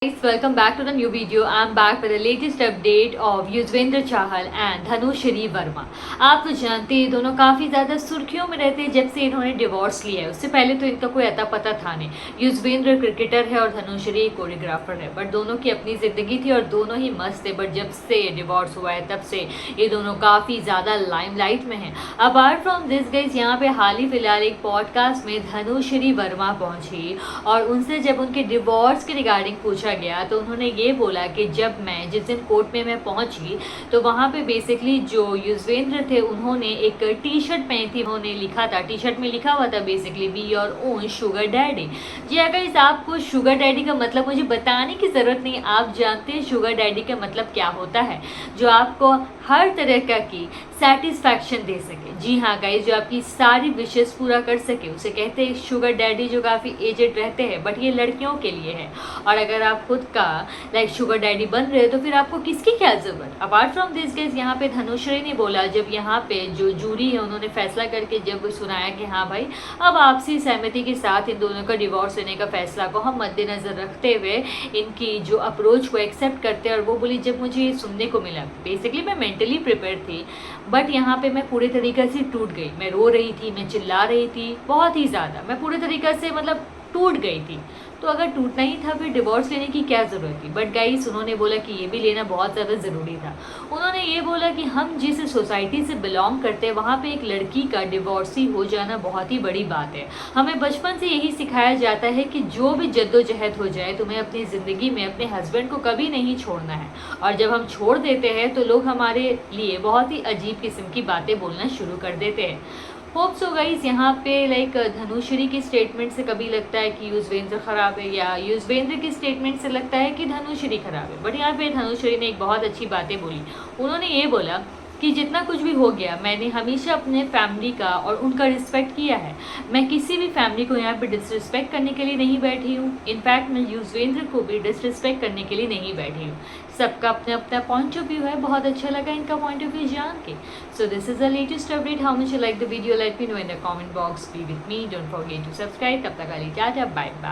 Guys, welcome back to the new video. I'm back with the latest update of Yuzvendra Chahal and Dhanushree Verma. आप तो जानते हैं दोनों काफ़ी ज़्यादा सुर्खियों में रहते हैं जब से इन्होंने डिवोर्स लिया है। उससे पहले तो इनका कोई अता पता था नहीं। युजवेंद्र क्रिकेटर है और धनुश्री कोरियोग्राफर है, बट दोनों की अपनी ज़िंदगी थी और दोनों ही मस्त थे। बट जब से डिवोर्स हुआ है तब से ये दोनों काफ़ी ज़्यादा लाइमलाइट में हैं। अपार्ट फ्रॉम दिस गाइस, यहाँ पे हाल ही फिलहाल एक पॉडकास्ट में धनुश्री वर्मा पहुँची और उनसे जब उनके डिवोर्स के रिगार्डिंग पूछा गया तो उन्होंने ये बोला कि जब मैं जिस दिन कोर्ट में मैं पहुंची तो वहां पे बेसिकली जो युजवेंद्र थे उन्होंने एक टी शर्ट पहनी थी। उन्होंने लिखा था, टी शर्ट में लिखा हुआ था basically be your own sugar daddy. जी अगर आपको शुगर डैडी का मतलब मुझे बताने की ज़रूरत नहीं, आप जानते हैं शुगर डैडी का मतलब क्या होता है, जो आपको हर तरह की सेटिस्फैक्शन दे सके। जी हाँ गाइस, जो आपकी सारी विशेष पूरा कर सके उसे कहते हैं शुगर डैडी, जो काफ़ी एजेड रहते हैं। बट ये लड़कियों के लिए है, और अगर आप खुद का शुगर डैडी बन रहे हो तो फिर आपको किसकी क्या ज़रूरत। अपार्ट फ्रॉम दिस गाइस, यहाँ पे धनुश्री ने बोला, जब यहाँ पे जो जूरी है उन्होंने फैसला करके जब सुनाया कि हाँ भाई अब आपसी सहमति के साथ इन दोनों का डिवोर्स लेने का फैसला को हम मद्देनज़र रखते हुए इनकी जो अप्रोच को एक्सेप्ट करते हैं। और वो बोली जब मुझे ये सुनने को मिला, बेसिकली मैं मेंटली प्रिपेयर थी बट यहाँ पे मैं पूरे तरीके से टूट गई। मैं रो रही थी, मैं चिल्ला रही थी बहुत ही ज़्यादा, मैं पूरे तरीके से मतलब टूट गई थी। तो अगर टूटना ही था फिर डिवोर्स लेने की क्या ज़रूरत थी। बट गाइस उन्होंने बोला कि ये भी लेना बहुत ज़्यादा ज़रूरी था। उन्होंने ये बोला कि हम जिस सोसाइटी से बिलोंग करते हैं वहाँ पे एक लड़की का डिवोर्सी हो जाना बहुत ही बड़ी बात है। हमें बचपन से यही सिखाया जाता है कि जो भी जद्दोजहद हो जाए तुम्हें अपनी ज़िंदगी में अपने हस्बैंड को कभी नहीं छोड़ना है। और जब हम छोड़ देते हैं तो लोग हमारे लिए बहुत ही अजीब किस्म की बातें बोलना शुरू कर देते हैं। होप सो गाइस, यहाँ पे धनुश्री की स्टेटमेंट से कभी लगता है कि युजवेंद्र खराब है, या युजवेंद्र की स्टेटमेंट से लगता है कि धनुश्री खराब है। बट यहाँ पे धनुश्री ने एक बहुत अच्छी बातें बोली। उन्होंने ये बोला कि जितना कुछ भी हो गया मैंने हमेशा अपने फैमिली का और उनका रिस्पेक्ट किया है। मैं किसी भी फैमिली को यहाँ पे डिसरिस्पेक्ट करने के लिए नहीं बैठी हूँ। इनफैक्ट मैं युजवेंद्र को भी डिसरिस्पेक्ट करने के लिए नहीं बैठी हूँ। सबका अपना अपना पॉइंट ऑफ व्यू है। बहुत अच्छा लगा इनका पॉइंट ऑफ व्यू जान के। So this is the latest update. How much you like the video, let me know in the comment box. Be with me, don't forget to subscribe. तब तक के लिए टाटा, बाय बाय।